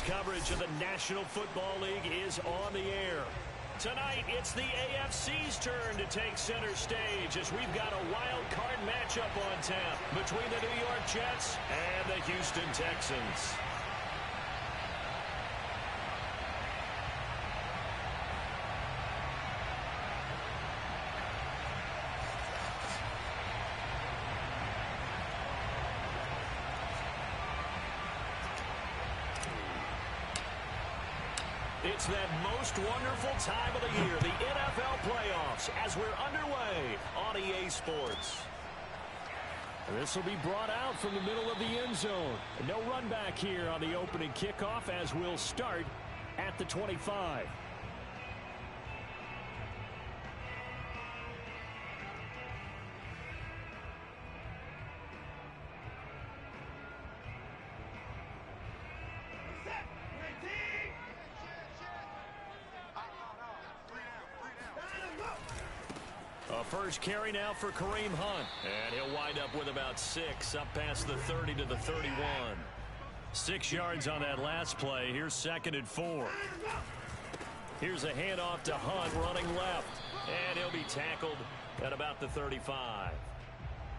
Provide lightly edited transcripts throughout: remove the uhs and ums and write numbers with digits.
coverage of the National Football League is on the air. Tonight, it's the AFC's turn to take center stage as we've got a wild card matchup on tap between the New York Jets and the Houston Texans. It's that most wonderful time of the year, the NFL playoffs, as we're underway on EA Sports. This will be brought out from the middle of the end zone. No run back here on the opening kickoff as we'll start at the 25. First carry now for Kareem Hunt. And he'll wind up with about 6, up past the 30 to the 31. 6 yards on that last play. Here's 2nd and 4. Here's a handoff to Hunt running left. And he'll be tackled at about the 35.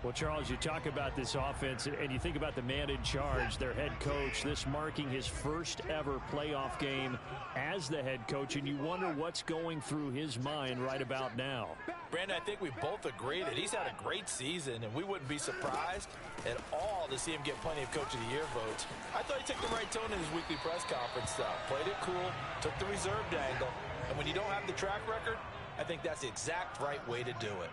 Well, Charles, you talk about this offense, and you think about the man in charge, their head coach, this marking his first ever playoff game as the head coach, and you wonder what's going through his mind right about now. Brandon, I think we both agree that he's had a great season, and we wouldn't be surprised at all to see him get plenty of Coach of the Year votes. I thought he took the right tone in his weekly press conference, though. Played it cool, took the reserved angle, and when you don't have the track record, I think that's the exact right way to do it.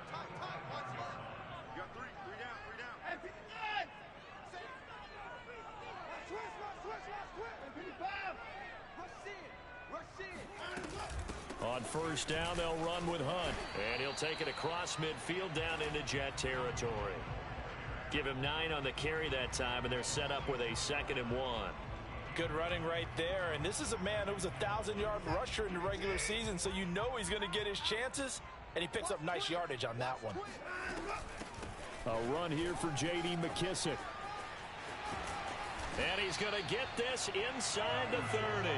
On first down, they'll run with Hunt. And he'll take it across midfield down into Jet territory. Give him 9 on the carry that time, and they're set up with a 2nd and 1. Good running right there. And this is a man who was a 1,000-yard rusher in the regular season, so you know he's going to get his chances. And he picks up nice yardage on that one. A run here for J.D. McKissick. And he's going to get this inside the 30.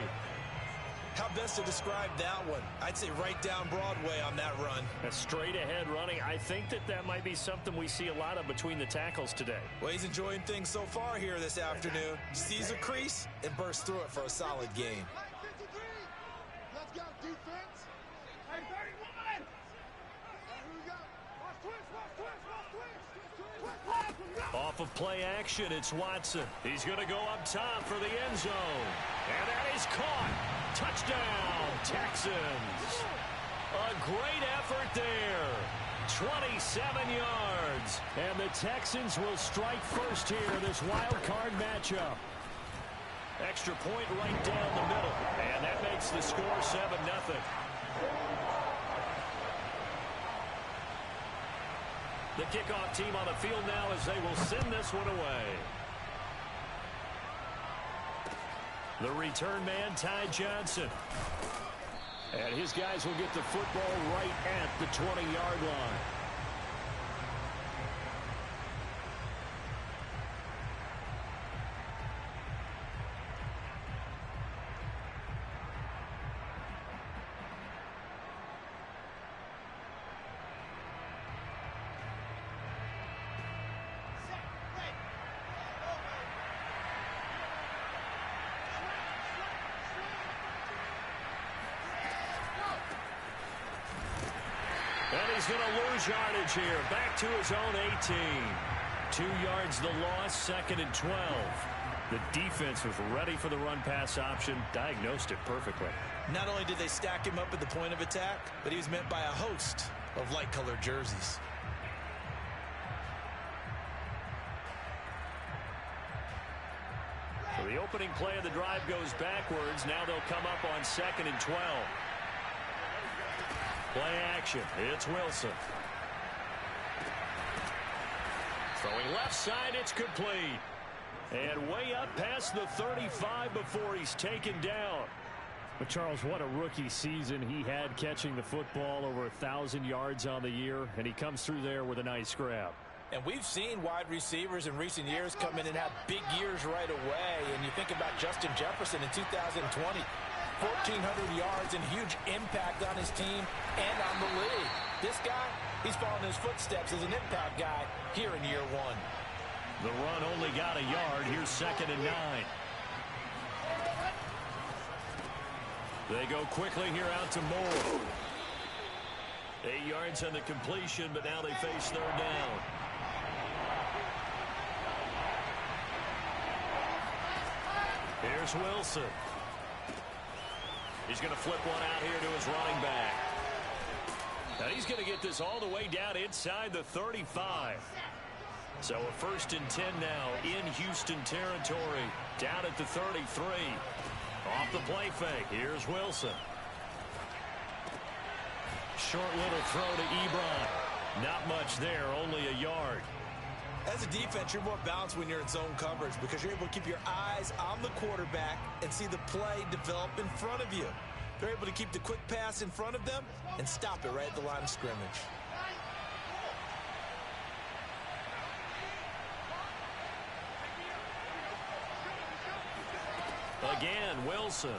How best to describe that one? I'd say right down Broadway on that run. A straight ahead running. I think that might be something we see a lot of between the tackles today. Well, he's enjoying things so far here this afternoon. Sees a crease and bursts through it for a solid gain. Let's go, defense. Hey, 31. Here we go. Watch twist. Off of play action, it's Watson. He's going to go up top for the end zone. And that is caught. Touchdown, Texans. A great effort there. 27 yards. And the Texans will strike first here in this wild card matchup. Extra point right down the middle. And that makes the score 7-0. The kickoff team on the field now as they will send this one away. The return man, Ty Johnson. And his guys will get the football right at the 20-yard line. And he's going to lose yardage here. Back to his own 18. 2 yards the loss, 2nd and 12. The defense was ready for the run-pass option, diagnosed it perfectly. Not only did they stack him up at the point of attack, but he was met by a host of light-colored jerseys. So the opening play of the drive goes backwards. Now they'll come up on 2nd and 12. Play action. It's Wilson. Throwing left side, it's complete. And way up past the 35 before he's taken down. But Charles, what a rookie season he had catching the football, over 1,000 yards on the year, and he comes through there with a nice grab. And we've seen wide receivers in recent years come in and have big years right away. And you think about Justin Jefferson in 2020, 1,400 yards and huge impact on his team and on the league. This guy, he's following his footsteps as an impact guy here in year one. The run only got a yard. Here's 2nd and 9. They go quickly here out to Moore. 8 yards on the completion, but now they face 3rd down. Here's Wilson. He's going to flip one out here to his running back. Now he's going to get this all the way down inside the 35. So a 1st and 10 now in Houston territory. Down at the 33. Off the play fake. Here's Wilson. Short little throw to Ebron. Not much there, only a yard. As a defense, you're more balanced when you're in zone coverage because you're able to keep your eyes on the quarterback and see the play develop in front of you. They're able to keep the quick pass in front of them and stop it right at the line of scrimmage. Again, Wilson.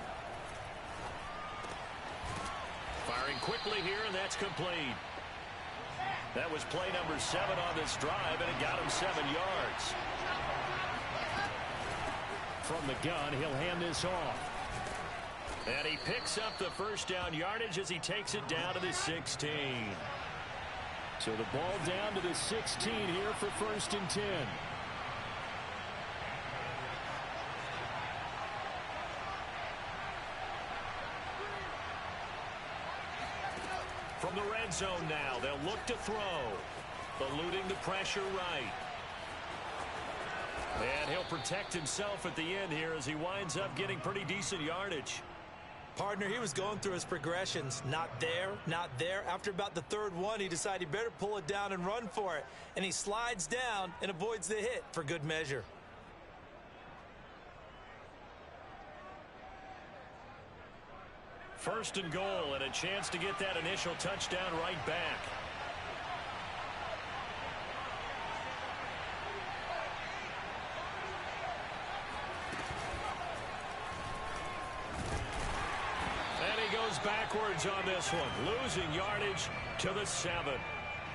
Firing quickly here, and that's complete. That was play number 7 on this drive, and it got him 7 yards. From the gun, he'll hand this off. And he picks up the 1st down yardage as he takes it down to the 16. So the ball down to the 16 here for 1st and 10. From the red zone now, they'll look to throw. Eluding the pressure right. And he'll protect himself at the end here as he winds up getting pretty decent yardage. Partner, he was going through his progressions. Not there, not there. After about the 3rd one, he decided he better pull it down and run for it. And he slides down and avoids the hit for good measure. First and goal, and a chance to get that initial touchdown right back. And he goes backwards on this one, losing yardage to the 7.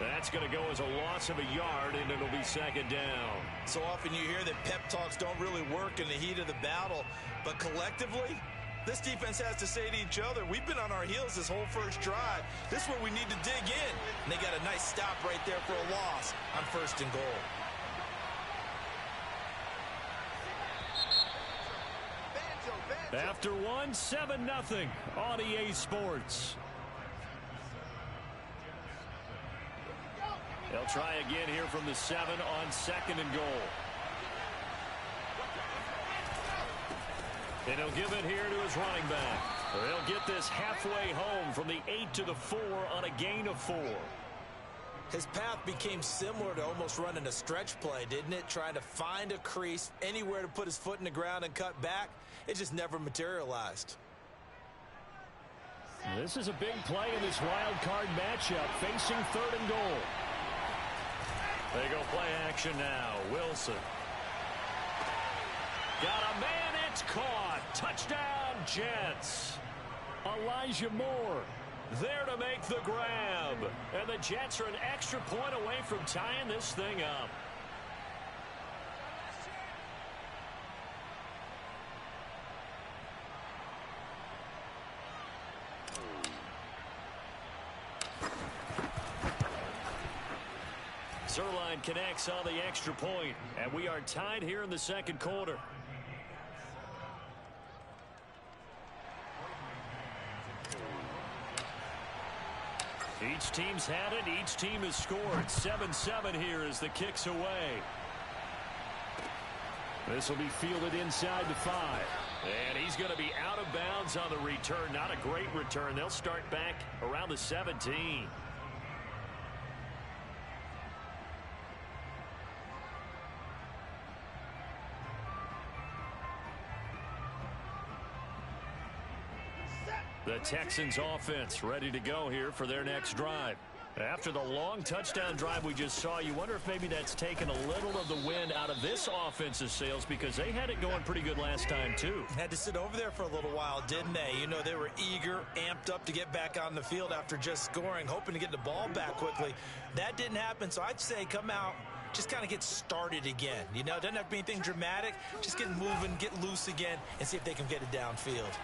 That's going to go as a loss of a yard, and it'll be 2nd down. So often you hear that pep talks don't really work in the heat of the battle, but collectively, this defense has to say to each other, we've been on our heels this whole 1st drive. This is where we need to dig in. And they got a nice stop right there for a loss on 1st and goal. After one, 7-0 on EA Sports. They'll try again here from the 7 on 2nd and goal. And he'll give it here to his running back. They'll get this halfway home from the 8 to the 4 on a gain of 4. His path became similar to almost running a stretch play, didn't it? Trying to find a crease, anywhere to put his foot in the ground and cut back. It just never materialized. This is a big play in this wild card matchup, facing 3rd and goal. They go play action now. Wilson. Got a man, it's caught. Touchdown, Jets. Elijah Moore there to make the grab. And the Jets are an extra point away from tying this thing up. Zerline connects on the extra point, and we are tied here in the 2nd quarter. Each team's had it. Each team has scored. 7-7 here as the kick's away. This will be fielded inside the 5. And he's going to be out of bounds on the return. Not a great return. They'll start back around the 17. The Texans offense ready to go here for their next drive. After the long touchdown drive we just saw, you wonder if maybe that's taken a little of the wind out of this offense's sails because they had it going pretty good last time, too. Had to sit over there for a little while, didn't they? You know, they were eager, amped up to get back on the field after just scoring, hoping to get the ball back quickly. That didn't happen, so I'd say come out, just kind of get started again. You know, it doesn't have to be anything dramatic. Just get moving, get loose again, and see if they can get it downfield.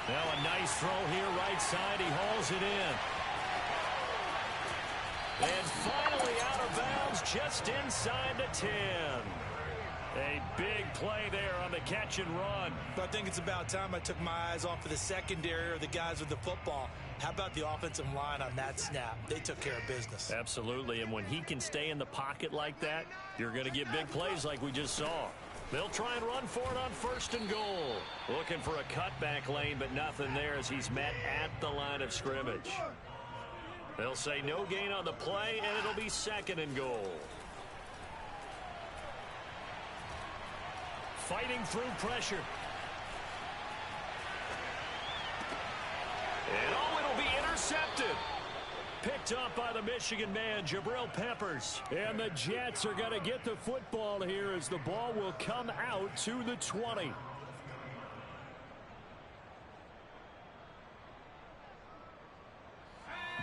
Now a nice throw here, right side. He hauls it in. And finally out of bounds, just inside the 10. A big play there on the catch and run. But I think it's about time I took my eyes off of the secondary or the guys with the football. How about the offensive line on that snap? They took care of business. Absolutely, and when he can stay in the pocket like that, you're going to get big plays like we just saw. They'll try and run for it on 1st and goal. Looking for a cutback lane, but nothing there as he's met at the line of scrimmage. They'll say no gain on the play, and it'll be 2nd and goal. Fighting through pressure. And it'll be intercepted. Picked up by the Michigan man, Jabril Peppers. And the Jets are going to get the football here as the ball will come out to the 20.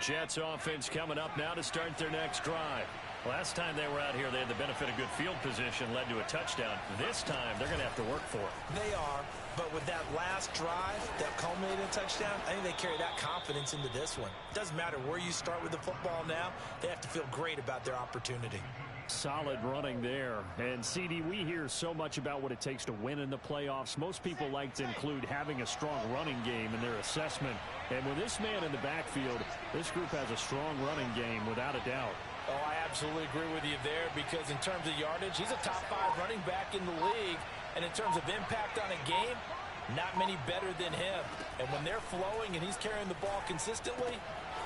Jets offense coming up now to start their next drive. Last time they were out here, they had the benefit of good field position, led to a touchdown. This time, they're going to have to work for it. They are, but with that last drive that culminated in a touchdown, I think they carry that confidence into this one. It doesn't matter where you start with the football now. They have to feel great about their opportunity. Solid running there. And, CD, we hear so much about what it takes to win in the playoffs. Most people like to include having a strong running game in their assessment. And with this man in the backfield, this group has a strong running game without a doubt. Oh, I absolutely agree with you there because in terms of yardage, he's a top 5 running back in the league. And in terms of impact on a game, not many better than him. And when they're flowing and he's carrying the ball consistently,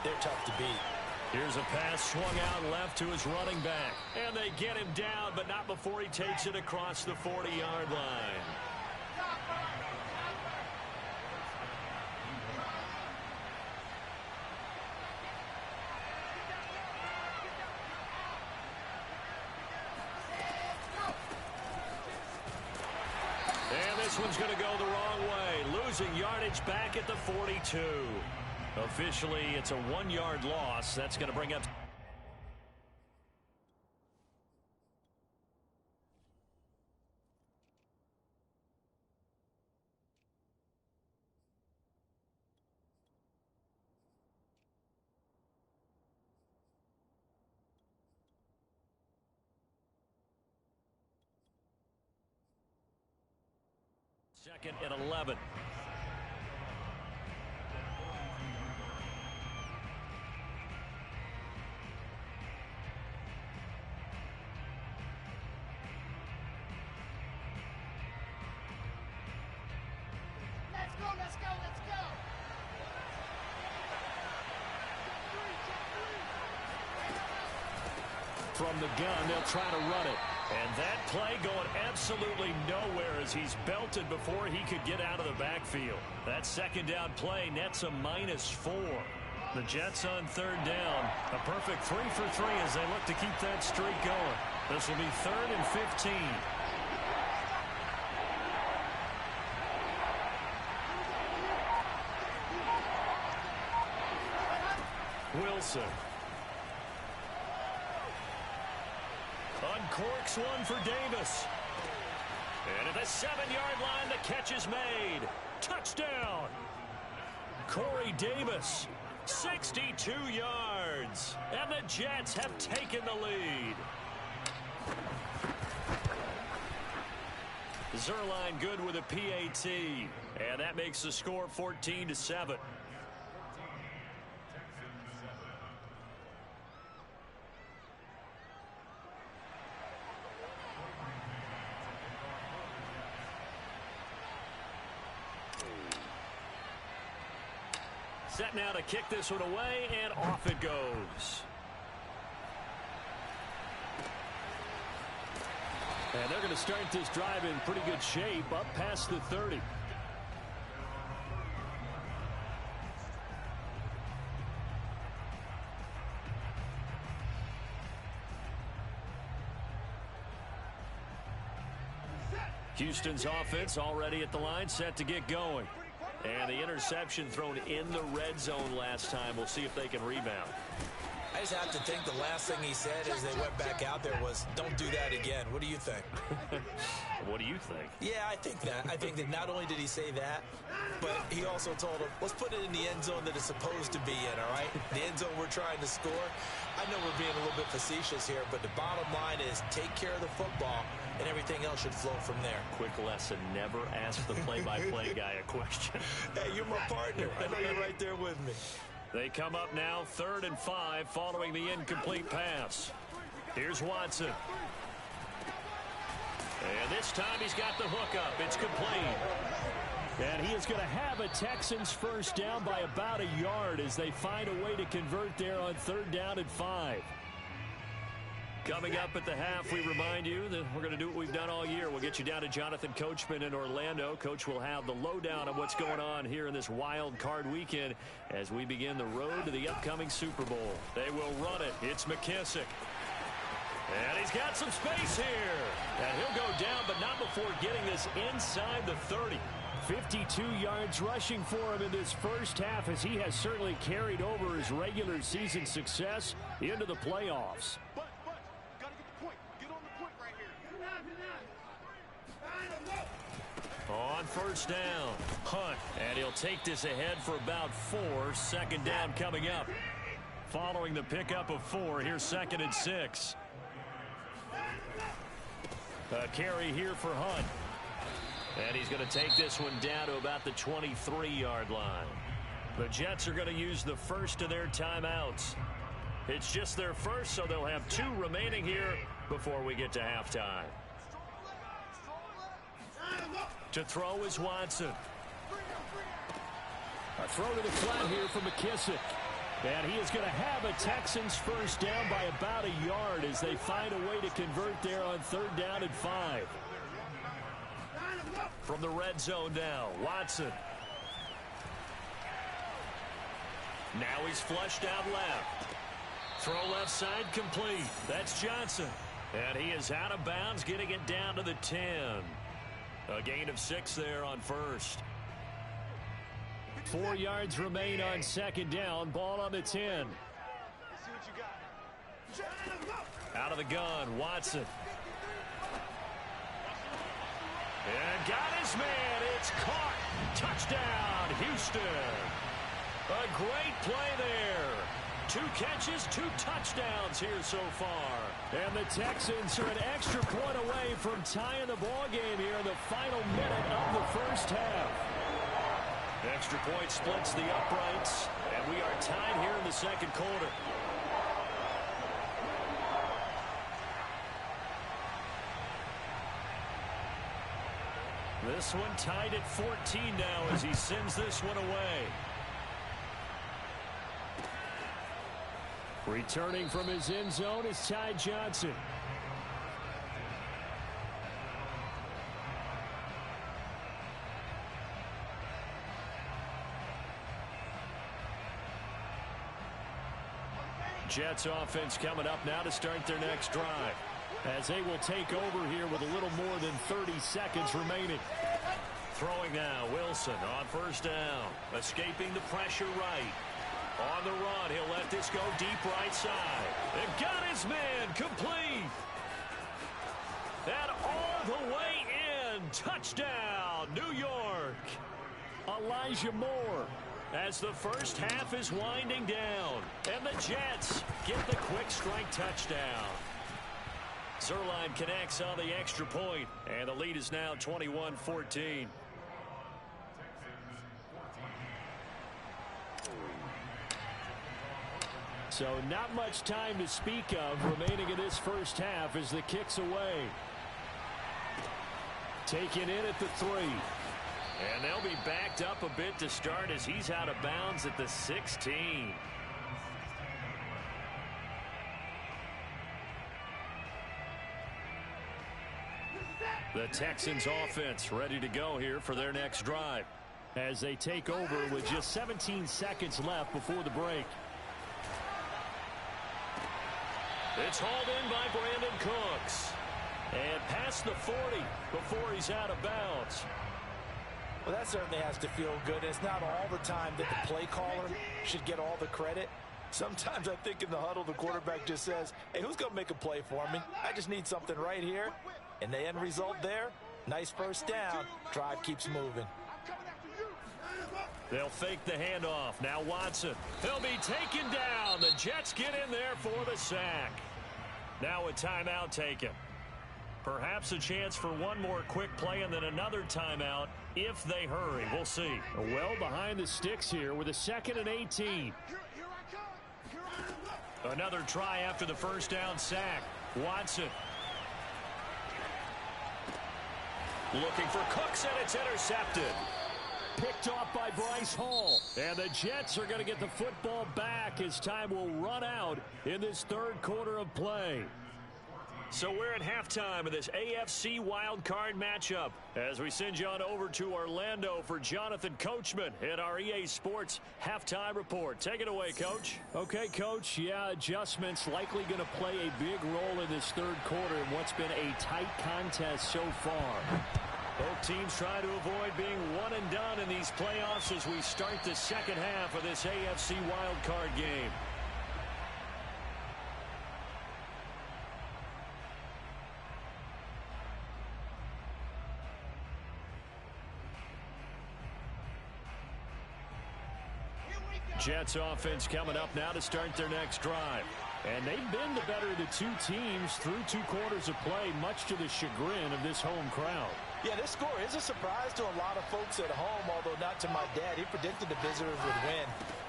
they're tough to beat. Here's a pass swung out left to his running back. And they get him down, but not before he takes it across the 40-yard line. This one's going to go the wrong way. Losing yardage back at the 42. Officially, it's a 1-yard loss. That's going to bring up... Second and 11. Let's go, let's go, let's go. From the gun, they'll try to run it. And that play going absolutely nowhere as he's belted before he could get out of the backfield. That 2nd down play nets a -4. The Jets on 3rd down. A perfect 3 for 3 as they look to keep that streak going. This will be 3rd and 15. Wilson. Uncorks one for Davis. And at the 7-yard line, the catch is made. Touchdown. Corey Davis, 62 yards. And the Jets have taken the lead. Zerline good with a PAT. And that makes the score 14-7. Set now to kick this one away, and off it goes. And they're going to start this drive in pretty good shape, up past the 30. Houston's offense already at the line, set to get going. And the interception thrown in the red zone last time. We'll see if they can rebound. I just have to think the last thing he said as they went back out there was, don't do that again. What do you think? What do you think? Yeah, I think that. I think that not only did he say that, but he also told him, let's put it in the end zone that it's supposed to be in, all right? The end zone we're trying to score. I know we're being a little bit facetious here, but the bottom line is take care of the football, and everything else should flow from there. Quick lesson, never ask the play-by-play guy a question. Hey, you're my partner. I know you're right there with me. They come up now 3rd and 5 following the incomplete pass. Here's Watson. And this time he's got the hookup. It's complete. And he is going to have a Texans first down by about a yard as they find a way to convert there on 3rd down and 5. Coming up at the half, we remind you that we're going to do what we've done all year. We'll get you down to Jonathan Coachman in Orlando. Coach will have the lowdown on what's going on here in this wild card weekend as we begin the road to the upcoming Super Bowl. They will run it. It's McKissick. And he's got some space here. And he'll go down, but not before getting this inside the 30. 52 yards rushing for him in this first half as he has certainly carried over his regular season success into the playoffs. On first down, Hunt, and he'll take this ahead for about 4. 2nd down coming up. Following the pickup of 4, here's 2nd and 6. A carry here for Hunt. And he's going to take this one down to about the 23-yard line. The Jets are going to use the first of their timeouts. It's just their first, so they'll have 2 remaining here before we get to halftime. To throw is Watson. A throw to the flat here for McKissick. And he is going to have a Texans first down by about a yard as they find a way to convert there on 3rd down and 5. From the red zone now, Watson. Now he's flushed out left. Throw left side complete. That's Johnson. And he is out of bounds, getting it down to the 10. A gain of 6 there on first. 4 yards remain on 2nd down. Ball on the 10. Out of the gun, Watson. And got his man. It's caught. Touchdown, Houston. A great play there. 2 catches, 2 touchdowns here so far. And the Texans are an extra point away from tying the ball game here in the final minute of the first half. Extra point splits the uprights, and we are tied here in the 2nd quarter. This one tied at 14 now as he sends this one away. Returning from his end zone is Ty Johnson. Jets offense coming up now to start their next drive, as they will take over here with a little more than 30 seconds remaining. Throwing now, Wilson on first down, escaping the pressure right. On the run, he'll let this go deep right side. And got his man complete. And all the way in. Touchdown, New York. Elijah Moore as the first half is winding down. And the Jets get the quick strike touchdown. Zerline connects on the extra point, and the lead is now 21-14. So not much time to speak of remaining in this first half as the kick's away. Taken in at the 3. And they'll be backed up a bit to start as he's out of bounds at the 16. The Texans offense ready to go here for their next drive as they take over with just 17 seconds left before the break. It's hauled in by Brandon Cooks. And past the 40 before he's out of bounds. Well, that certainly has to feel good. It's not all the time that the play caller should get all the credit. Sometimes I think in the huddle, the quarterback just says, hey, who's going to make a play for me? I just need something right here. And the end result there, nice first down. Drive keeps moving. They'll fake the handoff. Now Watson. He'll be taken down. The Jets get in there for the sack. Now a timeout taken. Perhaps a chance for one more quick play and then another timeout if they hurry. We'll see. Well behind the sticks here with a 2nd and 18. Another try after the first down sack. Watson. Looking for Cooks, and it's intercepted. Picked off by Bryce Hall. And the Jets are going to get the football back as time will run out in this third quarter of play. So we're at halftime of this AFC wildcard matchup as we send you on over to Orlando for Jonathan Coachman in our EA Sports halftime report. Take it away, Coach. Okay, Coach. Yeah, adjustments likely going to play a big role in this third quarter in what's been a tight contest so far. Both teams try to avoid being one and done in these playoffs as we start the second half of this AFC wildcard game. Jets offense coming up now to start their next drive. And they've been the better of the two teams through 2 quarters of play, much to the chagrin of this home crowd. Yeah, this score is a surprise to a lot of folks at home, although not to my dad. He predicted the visitors would win.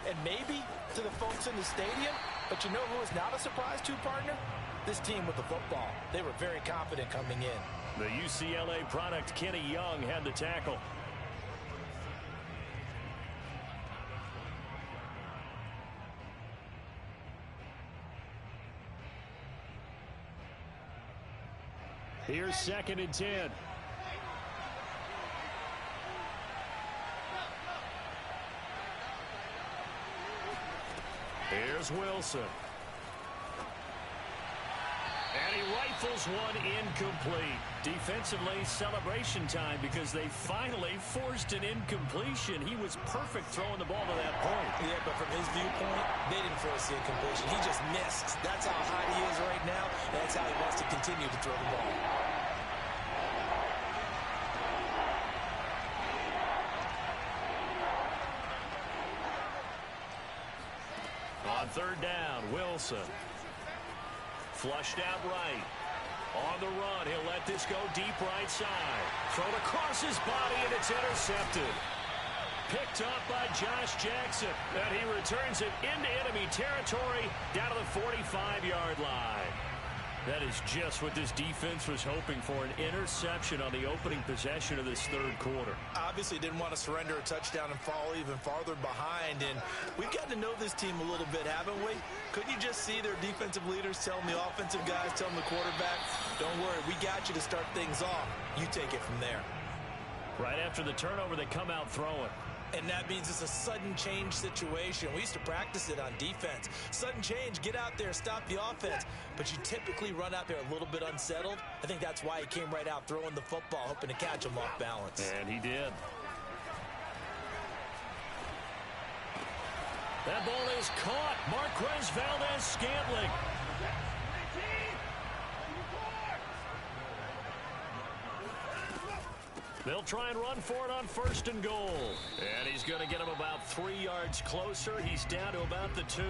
And maybe to the folks in the stadium, but you know who is not a surprise to, partner? This team with the football. They were very confident coming in. The UCLA product, Kenny Young, had the tackle. Here's 2nd and 10. Here's Wilson. And he rifles one incomplete. Defensively, celebration time because they finally forced an incompletion. He was perfect throwing the ball to that point. Yeah, but from his viewpoint, they didn't force the incompletion. He just missed. That's how hot he is right now, and that's how he wants to continue to throw the ball. On 3rd down, Wilson. Flushed out right. On the run, he'll let this go deep right side. Thrown across his body, and it's intercepted. Picked up by Josh Jackson. And he returns it into enemy territory down to the 45-yard line. That is just what this defense was hoping for, an interception on the opening possession of this third quarter. Obviously didn't want to surrender a touchdown and fall even farther behind, and we've gotten to know this team a little bit, haven't we? Couldn't you just see their defensive leaders telling the offensive guys, telling the quarterback, don't worry, we got you to start things off. You take it from there. Right after the turnover, they come out throwing. And that means it's a sudden change situation. We used to practice it on defense. Sudden change, get out there, stop the offense. But you typically run out there a little bit unsettled. I think that's why he came right out throwing the football, hoping to catch him off balance. And he did. That ball is caught. Marquez Valdez-Scantling. They'll try and run for it on 1st and goal. And he's going to get him about 3 yards closer. He's down to about the 2.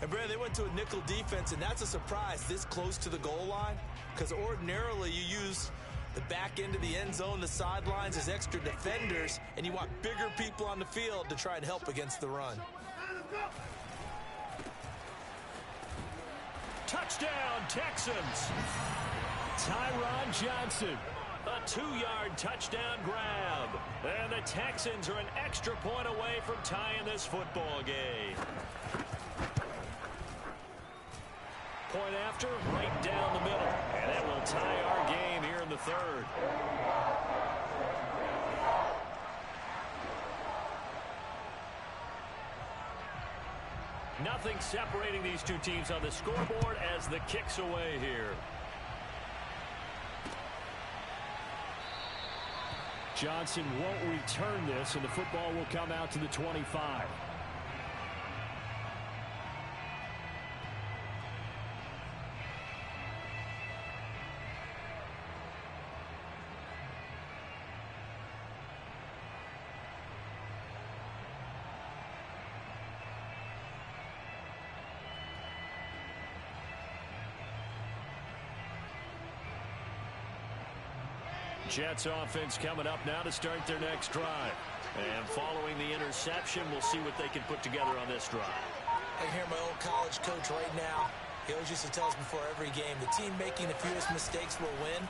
And, Brad, they went to a nickel defense, and that's a surprise this close to the goal line, because ordinarily you use the back end of the end zone, the sidelines as extra defenders, and you want bigger people on the field to try and help against the run. Touchdown, Texans. Tyron Johnson. A 2-yard touchdown grab. And the Texans are an extra point away from tying this football game. Point after, right down the middle. And that will tie our game here in the third. Nothing separating these two teams on the scoreboard as the kick's away here. Johnson won't return this, and the football will come out to the 25. Jets offense coming up now to start their next drive. And following the interception, we'll see what they can put together on this drive. I hear my old college coach right now. He always used to tell us before every game, the team making the fewest mistakes will win.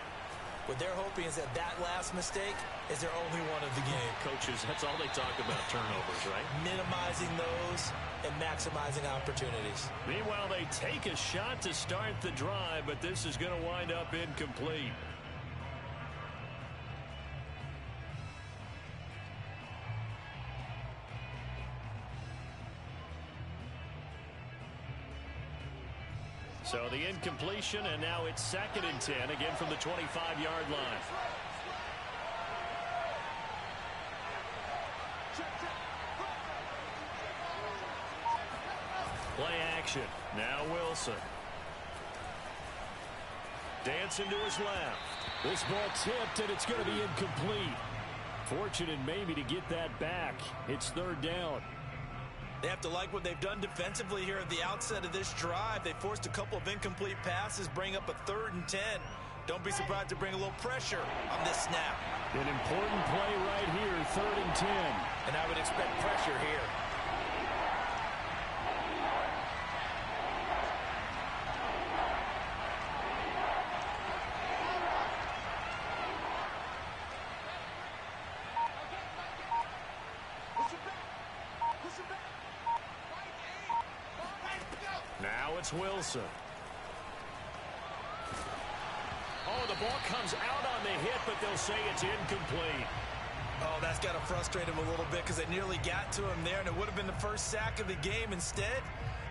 What they're hoping is that that last mistake is their only one of the game. Coaches, that's all they talk about, turnovers, right? Minimizing those and maximizing opportunities. Meanwhile, they take a shot to start the drive, but this is going to wind up incomplete. So the incompletion, and now it's 2nd and 10, again from the 25-yard line. Play action. Now Wilson. Dancing to his left. This ball tipped, and it's going to be incomplete. Fortunate maybe to get that back. It's 3rd down. They have to like what they've done defensively here at the outset of this drive. They forced a couple of incomplete passes, bring up a 3rd and 10. Don't be surprised to bring a little pressure on this snap. An important play right here, 3rd and 10. And I would expect pressure here. Wilson. Oh, the ball comes out on the hit, but they'll say it's incomplete. Oh, that's got to frustrate him a little bit because they nearly got to him there, and it would have been the first sack of the game. Instead,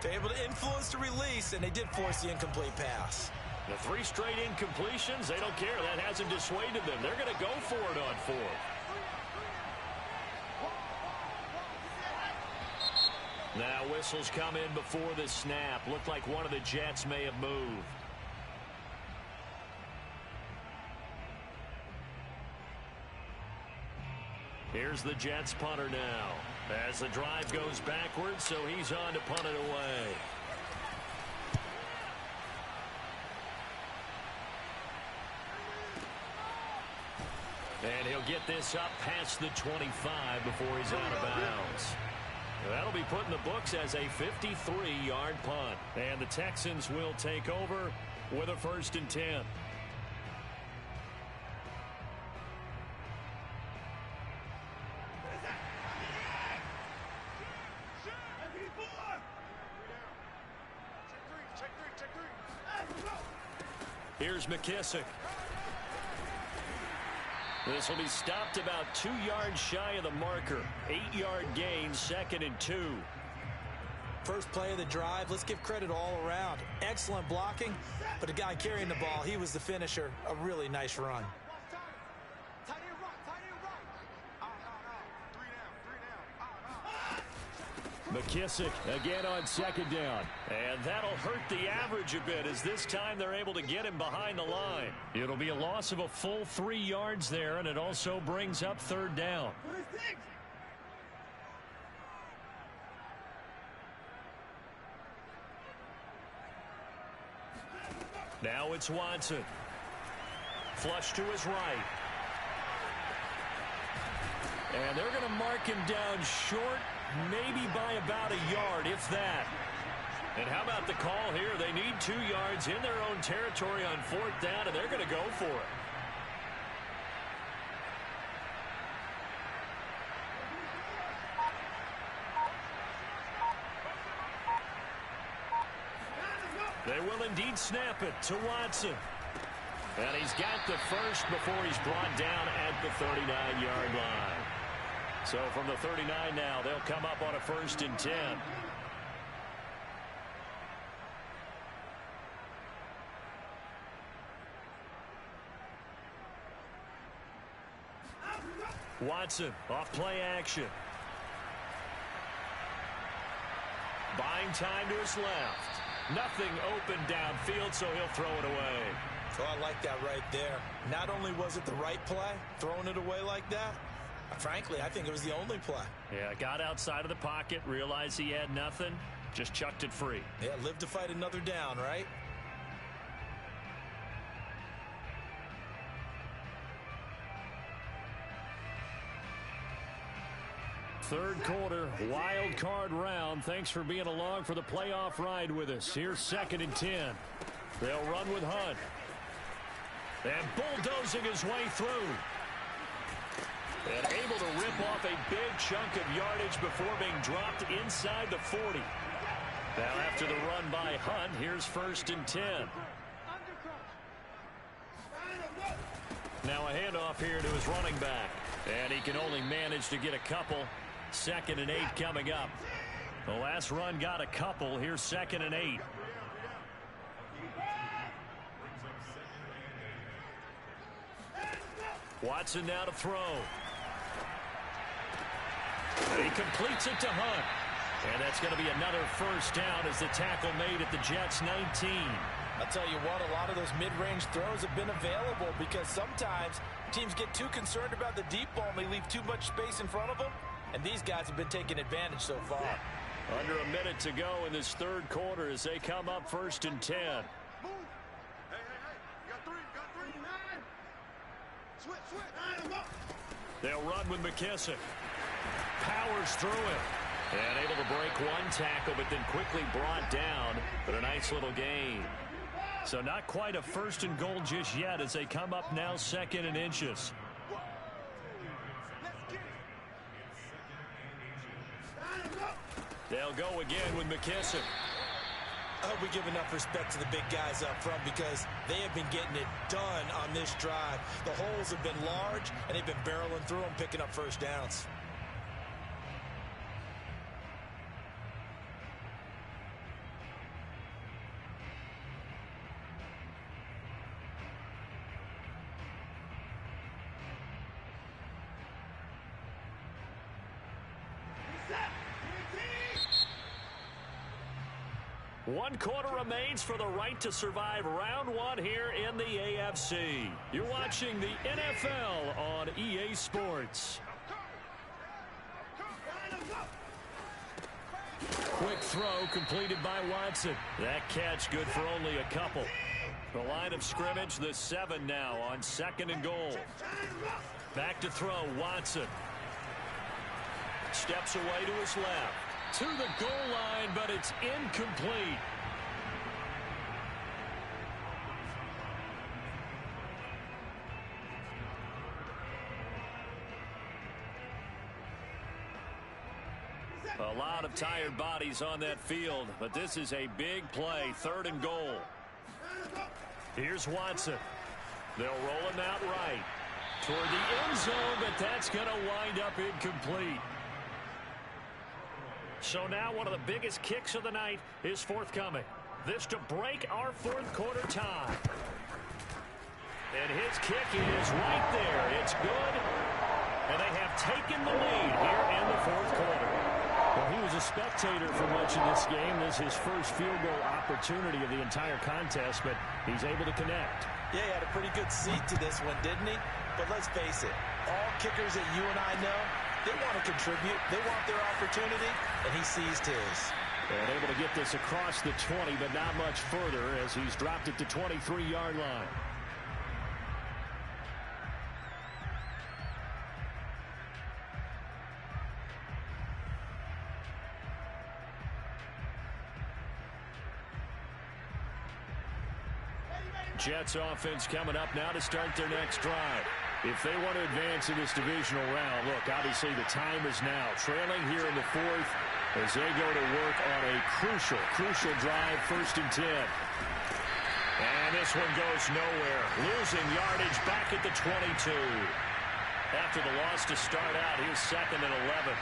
they're able to influence the release, and they did force the incomplete pass. The 3 straight incompletions, they don't care. That hasn't dissuaded them. They're going to go for it on 4th. Now whistles come in before the snap. Looked like one of the Jets may have moved. Here's the Jets punter now. As the drive goes backwards, so he's on to punt it away. And he'll get this up past the 25 before he's out of bounds. That'll be put in the books as a 53-yard punt. And the Texans will take over with a 1st and 10. Here's McKissick. This will be stopped about 2 yards shy of the marker. 8-yard gain, 2nd and 2. First play of the drive. Let's give credit all around. Excellent blocking, but the guy carrying the ball, he was the finisher. A really nice run. McKissick again on 2nd down. And that'll hurt the average a bit as this time they're able to get him behind the line. It'll be a loss of a full 3 yards there, and it also brings up 3rd down. Now it's Watson. Flush to his right. And they're going to mark him down short, maybe by about a yard, if that. And how about the call here? They need 2 yards in their own territory on 4th down, and they're going to go for it. They will indeed snap it to Watson. And he's got the first before he's brought down at the 39-yard line. So from the 39 now, they'll come up on a 1st and 10. Watson off play action. Buying time to his left. Nothing open downfield, so he'll throw it away. Oh, I like that right there. Not only was it the right play, throwing it away like that, frankly, I think it was the only play. Yeah, got outside of the pocket, realized he had nothing, just chucked it free. Yeah, live to fight another down, right? Third quarter, wild card round. Thanks for being along for the playoff ride with us. Here's 2nd and 10. They'll run with Hunt. And bulldozing his way through. And able to rip off a big chunk of yardage before being dropped inside the 40. Now after the run by Hunt, here's 1st and 10. Now a handoff here to his running back. And he can only manage to get a couple. 2nd and 8 coming up. The last run got a couple. Here's 2nd and 8. Watson now to throw. He completes it to Hunt. And that's going to be another first down as the tackle made at the Jets' 19. I'll tell you what, a lot of those mid-range throws have been available because sometimes teams get too concerned about the deep ball and they leave too much space in front of them. And these guys have been taking advantage so far. Under a minute to go in this third quarter as they come up 1st and 10. They'll run with McKissick. Powers through him. And able to break one tackle, but then quickly brought down. But a nice little gain. So not quite a 1st and goal just yet as they come up now 2nd and inches. They'll go again with McKissick. I hope we give enough respect to the big guys up front because they have been getting it done on this drive. The holes have been large, and they've been barreling through them, picking up first downs. One quarter remains for the right to survive round one here in the AFC. You're watching the NFL on EA Sports. Quick throw completed by Watson. That catch good for only a couple. The line of scrimmage, the 7 now on 2nd and goal. Back to throw, Watson. Steps away to his left. To the goal line, but it's incomplete. A lot of tired bodies on that field, but this is a big play, 3rd and goal. Here's Watson. They'll roll him out right toward the end zone, but that's going to wind up incomplete. So now one of the biggest kicks of the night is forthcoming. This to break our fourth quarter tie. And his kick is right there. It's good. And they have taken the lead here in the fourth quarter. Well, he was a spectator for much of this game. This is his first field goal opportunity of the entire contest, but he's able to connect. Yeah, he had a pretty good seat to this one, didn't he? But let's face it, all kickers that you and I know, they want to contribute. They want their opportunity, and he seized his. And able to get this across the 20, but not much further as he's dropped it to 23-yard line. Jets offense coming up now to start their next drive. If they want to advance in this divisional round, look, obviously the time is now. Trailing here in the fourth as they go to work on a crucial drive, 1st and 10. And this one goes nowhere. Losing yardage back at the 22. After the loss to start out, here's 2nd and 11.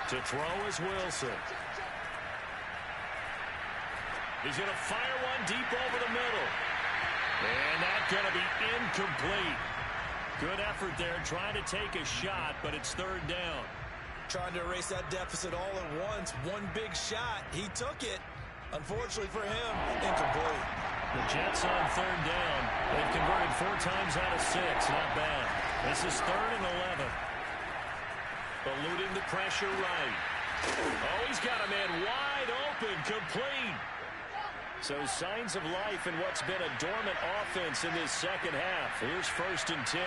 To throw is Wilson. He's going to fire one deep over the middle. And that's going to be incomplete. Good effort there trying to take a shot, but it's third down. Trying to erase that deficit all at once. One big shot. He took it. Unfortunately for him, incomplete. The Jets on third down. They've converted 4 times out of 6. Not bad. This is 3rd and 11. Eluding the pressure right. Oh, he's got a man wide open. Complete. So signs of life in what's been a dormant offense in this second half. Here's 1st and 10.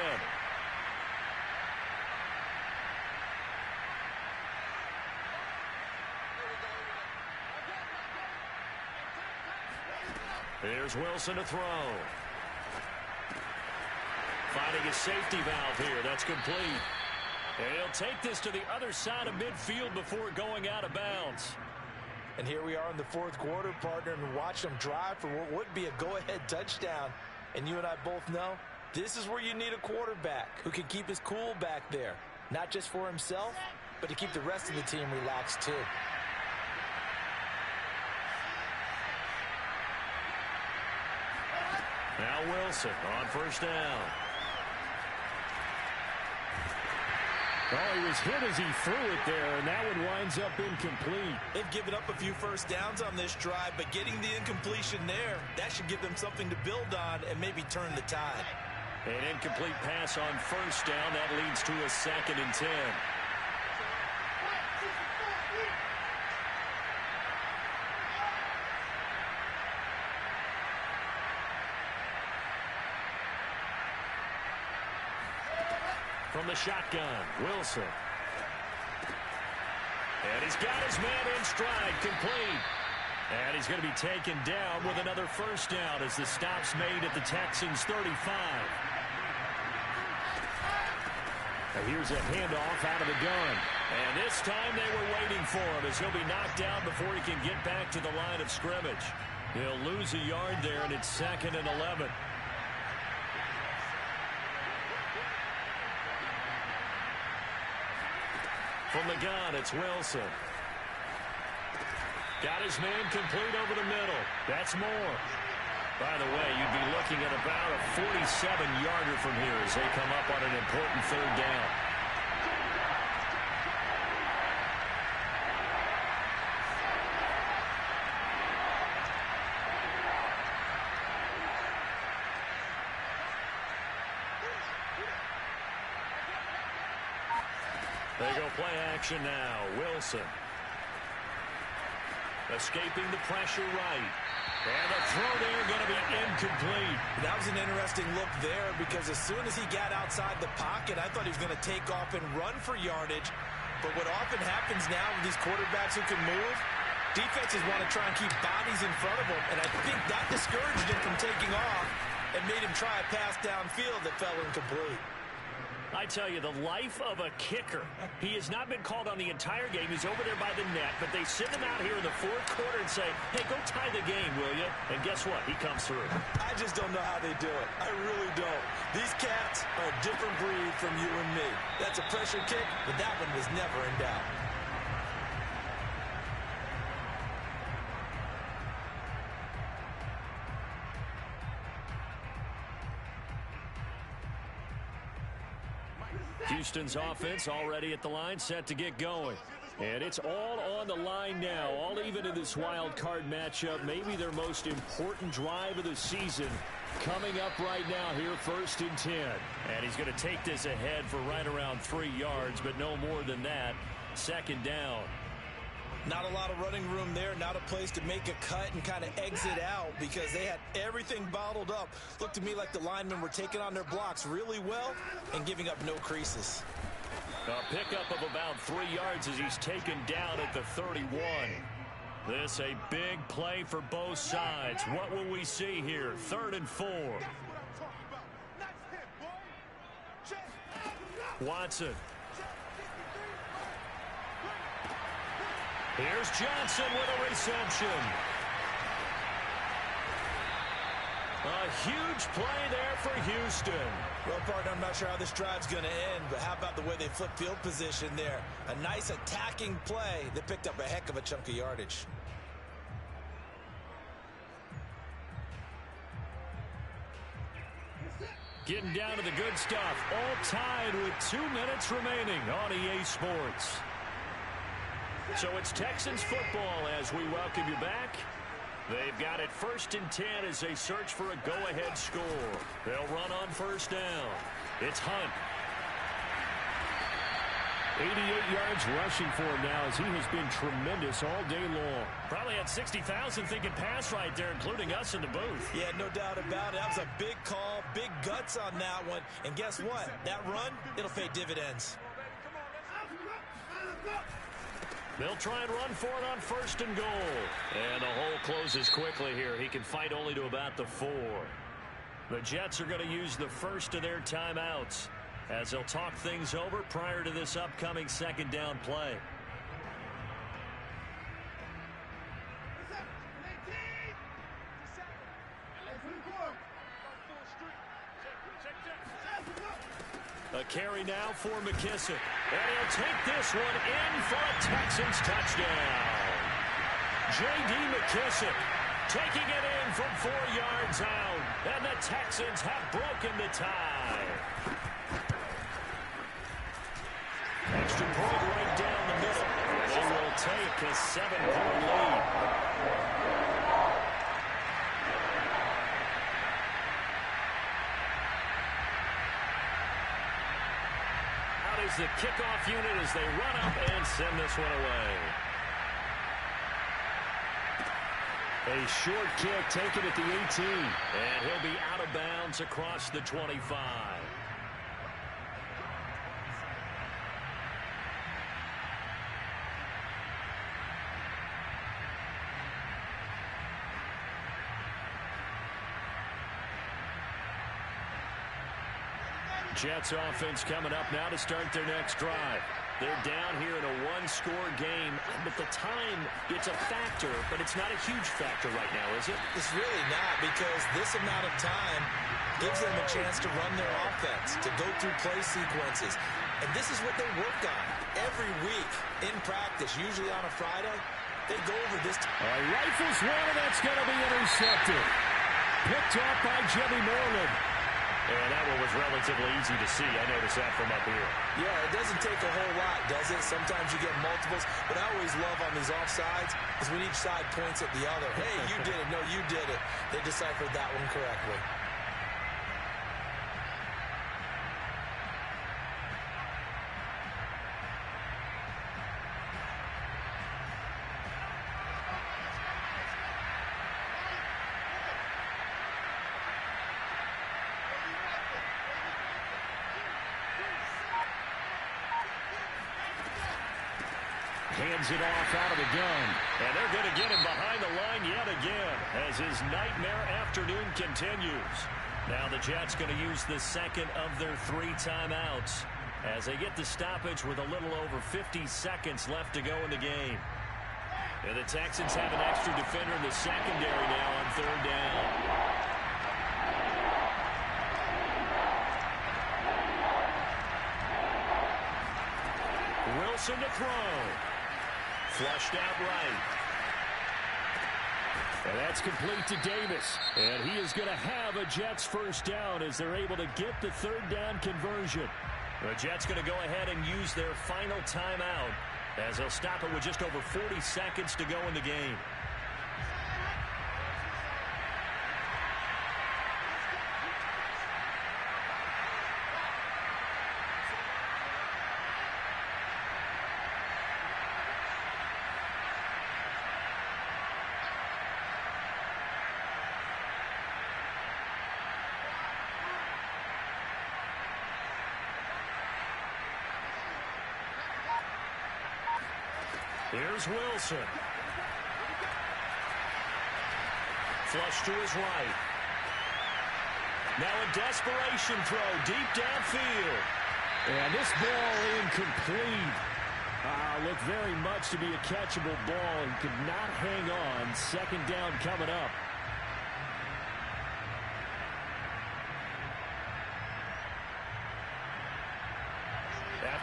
Here's Wilson to throw. Finding a safety valve here. That's complete. And he'll take this to the other side of midfield before going out of bounds. And here we are in the 4th quarter, partner, and watch them drive for what would be a go-ahead touchdown. And you and I both know this is where you need a quarterback who can keep his cool back there. Not just for himself, but to keep the rest of the team relaxed too. Now Wilson on 1st down. Oh, he was hit as he threw it there, and that one winds up incomplete. They've given up a few first downs on this drive, but getting the incompletion there, that should give them something to build on and maybe turn the tide. An incomplete pass on 1st down. That leads to a 2nd and 10. From the shotgun, Wilson. And he's got his man in stride, complete. And he's going to be taken down with another 1st down as the stop's made at the Texans' 35. And here's a handoff out of the gun. And this time they were waiting for him as he'll be knocked down before he can get back to the line of scrimmage. He'll lose a yard there, and it's 2nd and 11. From the gun, it's Wilson. Got his man complete over the middle. That's more. By the way, you'd be looking at about a 47-yarder from here as they come up on an important 3rd down. They go play action now. Wilson. Escaping the pressure right. And the throw there going to be incomplete. That was an interesting look there because as soon as he got outside the pocket, I thought he was going to take off and run for yardage. But what often happens now with these quarterbacks who can move, defenses want to try and keep bodies in front of them. And I think that discouraged him from taking off and made him try a pass downfield that fell incomplete. I tell you, the life of a kicker. He has not been called on the entire game. He's over there by the net, but they send him out here in the 4th quarter and say, hey, go tie the game, will you? And guess what? He comes through. I just don't know how they do it. I really don't. These cats are a different breed from you and me. That's a pressure kick, but that one was never in doubt. Houston's offense already at the line, set to get going. And it's all on the line now, all even in this wild card matchup. Maybe their most important drive of the season coming up right now here, 1st and 10. And he's going to take this ahead for right around 3 yards, but no more than that. 2nd down. Not a lot of running room there, not a place to make a cut and kind of exit out because they had everything bottled up. Looked to me like the linemen were taking on their blocks really well and giving up no creases. A pickup of about 3 yards as he's taken down at the 31. This a big play for both sides. What will we see here? 3rd and 4. Watson. Here's Johnson with a reception. A huge play there for Houston. Well, partner, I'm not sure how this drive's going to end, but how about the way they flip field position there? A nice attacking play. They picked up a heck of a chunk of yardage. Getting down to the good stuff. All tied with 2 minutes remaining on EA Sports. So it's Texans football as we welcome you back. They've got it 1st and 10 as they search for a go-ahead score. They'll run on 1st down. It's Hunt. 88 yards rushing for him now as he has been tremendous all day long. Probably had 60,000 thinking pass right there, including us in the booth. Yeah, no doubt about it. That was a big call, big guts on that one. And guess what? That run, it'll pay dividends. They'll try and run for it on 1st and goal. And the hole closes quickly here. He can fight only to about the 4. The Jets are going to use the first of their timeouts as they'll talk things over prior to this upcoming 2nd down play. A carry now for McKissick. And he'll take this one in for a Texans touchdown. J.D. McKissick taking it in from 4 yards out. And the Texans have broken the tie. Extra point right down the middle. They will take a 7-point lead. Out is the kickoff unit as they run up and send this one away. A short kick taken at the 18. And he'll be out of bounds across the 25. Jets offense coming up now to start their next drive. They're down here in a 1-score game, but the time, it's a factor, but it's not a huge factor right now, is it? It's really not, because this amount of time gives them a chance to run their offense, to go through play sequences. And this is what they work on every week in practice, usually on a Friday. They go over this. Rifles one, and that's going to be intercepted. Picked up by Jimmy Moreland. And that one was relatively easy to see. I noticed that from up here. Yeah, it doesn't take a whole lot, does it? Sometimes you get multiples. But I always love on these offsides is when each side points at the other. Hey, you did it. No, you did it. They deciphered that one correctly. Hands it off out of the gun. And they're going to get him behind the line yet again as his nightmare afternoon continues. Now the Jets going to use the second of their 3 timeouts as they get the stoppage with a little over 50 seconds left to go in the game. And the Texans have an extra defender in the secondary now on 3rd down. Wilson to throw. Flushed out right. And that's complete to Davis. And he is going to have a Jets first down as they're able to get the 3rd down conversion. The Jets going to go ahead and use their final timeout as they'll stop it with just over 40 seconds to go in the game. Here's Wilson. Flush to his right. Now a desperation throw deep downfield. And this ball incomplete. Looked very much to be a catchable ball and could not hang on. 2nd down coming up.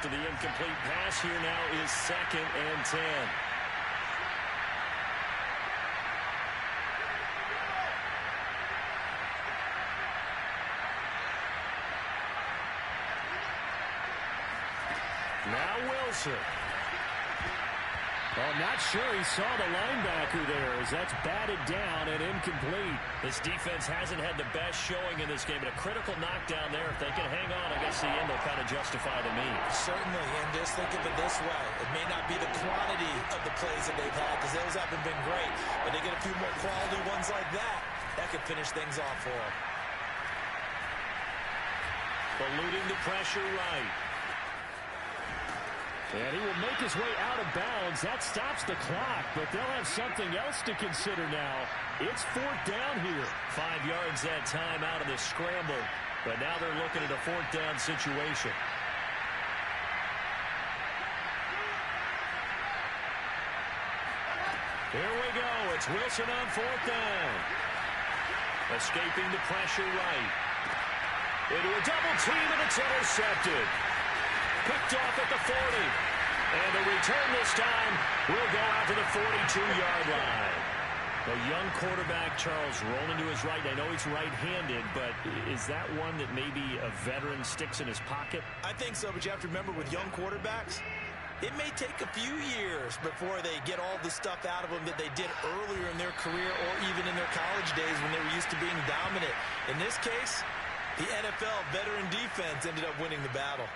after the incomplete pass. Here now is 2nd and 10. Now Wilson. Well, I'm not sure he saw the linebacker there as that's batted down and incomplete. This defense hasn't had the best showing in this game, but a critical knockdown there. If they can hang on, I guess the end will kind of justify the means. Certainly, and just think of it this way. It may not be the quantity of the plays that they've had because those haven't been great, but they get a few more quality ones like that. That could finish things off for them. Eluding the pressure right. And he will make his way out of bounds. That stops the clock, but they'll have something else to consider now. It's 4th down here. 5 yards that time out of the scramble, but now they're looking at a 4th down situation. Here we go. It's Wilson on 4th down. Escaping the pressure right. Into a double team, and it's intercepted. Picked off at the 40. And the return this time will go out to the 42-yard line. A young quarterback, Charles, rolling to his right. I know he's right-handed, but is that one that maybe a veteran sticks in his pocket? I think so, but you have to remember with young quarterbacks, it may take a few years before they get all the stuff out of them that they did earlier in their career or even in their college days when they were used to being dominant. In this case, the NFL veteran defense ended up winning the battle.